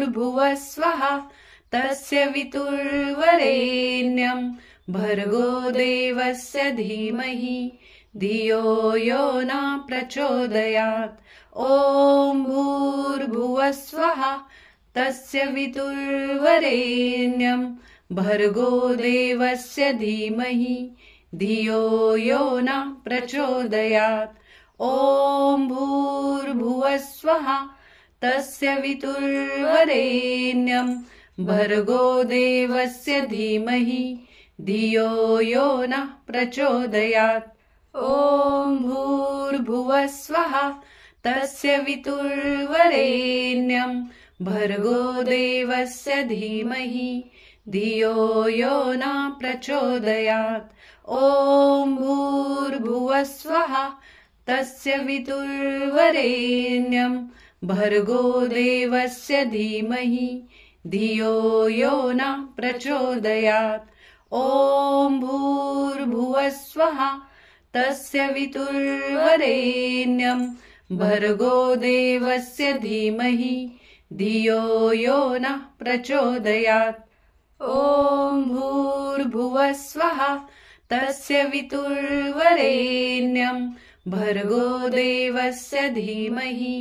भूर्भुवः स्वः तस्य वितुर्वरेण्यं भर्गो देवस्य धीमहि धियो यो न प्रचोदयात्। ॐ भूर्भुवः स्वः तस्य वितुर्वरेण्यं भर्गो देवस्य धीमहि धियो यो न प्रचोदयात्। ॐ भूर्भुवः स्वः तस्य वितुर्वरेण्यं भर्गो देवस्य धीमहि धियो यो न प्रचोदयात्। ॐ भूर्भुवः स्वः तस्य वितुर्वरेण्यं भर्गो देवस्य धीमहि धियो यो न प्रचोदयात्। ॐ भूर्भुवः स्वः तस्य वितुर्वरेण्यं भर्गो देवस्य धीमहि धियो यो न प्रचोदयात्। ॐ भूर्भुवः स्वः तस्य वितुर्वरेण्यं भर्गो देवस्य धीमहि धियो यो न प्रचोदयात्। ॐ भूर्भुवः स्वः तस्य वितुर्वरेण्यं भर्गो देवस्य धीमहि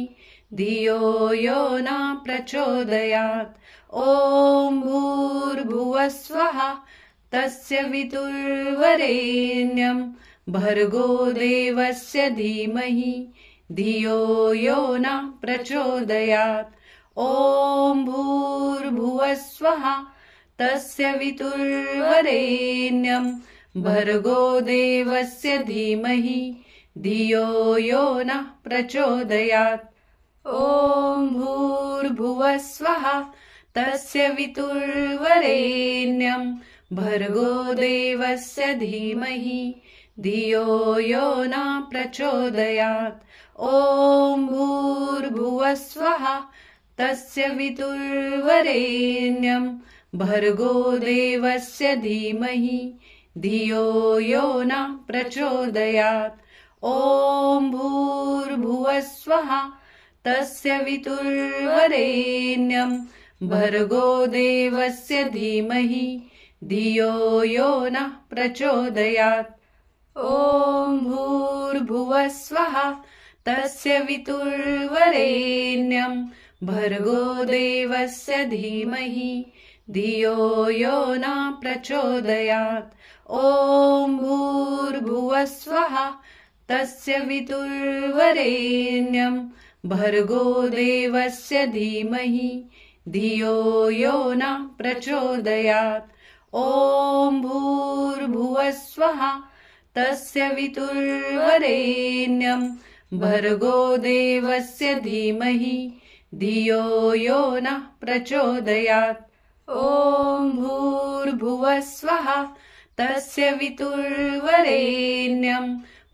धियो यो न प्रचोदयात्। ॐ भूर्भुवः स्वः तस्य वितुर्वरेण्यं भर्गो देवस्य धीमहि धियो यो न प्रचोदयात्। ॐ भूर्भुवः स्वः तस्य वितुर्वरेण्यं भर्गो देवस्य धीमहि धियो यो न प्रचोदयात्। ॐ भूर्भुवः स्वः तस्य वितुर्वरेण्यं भर्गो देवस्य धीमहि धियो यो न प्रचोदयात्। ॐ भूर्भुवः स्वः तस्य वितुर्वरेण्यं भर्गो देवस्य धीमहि धियो यो न प्रचोदयात्। ॐ भूर्भुवः स्वः तस्य वितुर्वरेण्यं भर्गो देवस्य धीमहि धियो यो न प्रचोदयात्। ॐ भूर्भुवः स्वः तस्य वितुर्वरेण्यं भर्गो देवस्य धीमहि धियो यो न प्रचोदयात्। ॐ भूर्भुवः स्वः तस्य वितुर्वरेण्यं भर्गो देवस्य धीमहि धियो यो न प्रचोदयात्। ॐ भूर्भुवः स्वः तस्य वितुर्वरेण्यं भर्गो देवस्य धीमहि धियो यो न प्रचोदयात्। ॐ भूर्भुवः स्वः तस्य वितुर्वरेण्यं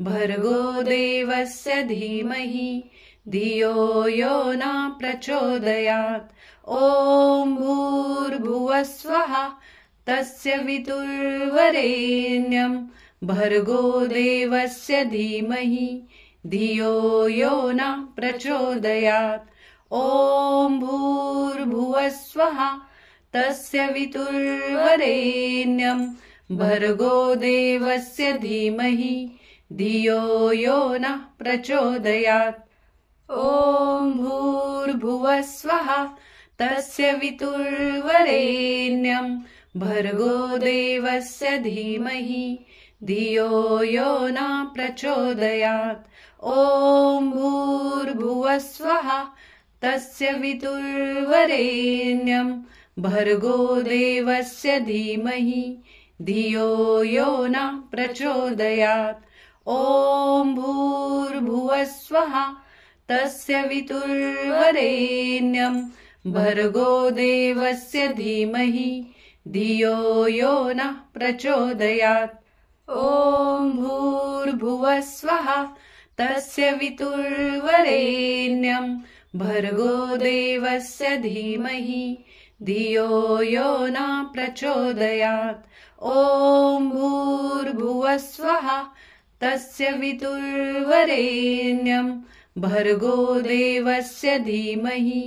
भर्गो देवस्य धीमहि धियो यो न प्रचोदयात्। ॐ भूर्भुवः स्वः तस्य वितुर्वरेण्यं भर्गो देवस्य धीमहि धियो यो न प्रचोदयात्। ॐ भूर्भुवः स्वः तस्य वितुर्वरेण्यं भर्गो देवस्य धीमहि धियो यो न प्रचोदयात्। ॐ भूर्भुवः स्वः तस्य वितुर्वरेण्यं भर्गो देवस्य धीमहि धियो यो न प्रचोदयात्। ॐ भूर्भुवः स्वः तस्य वितुर्वरेण्यं भर्गो देवस्य धीमहि धियो यो न प्रचोदयात्। ॐ भूर्भुवः स्वः तस्य वितुर्वरेण्यं भर्गो देवस्य धीमहि धियो यो न प्रचोदयात्। ॐ भूर्भुवः स्वः तस्य वितुर्वरेण्यं भर्गो देवस्य धीमहि धियो यो न प्रचोदयात्। ॐ भूर्भुवः स्वः तस्य वितुर्वरेण्यं भर्गो देवस्य धीमहि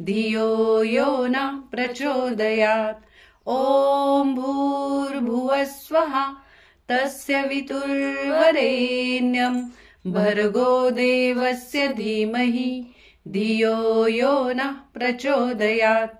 धियो यो नः प्रचोदयात्। ॐ भूर्भुवस्वः तस्य वितुर्वरेण्यं भर्गो देवस्य धीमहि धियो यो नः प्रचोदयात्।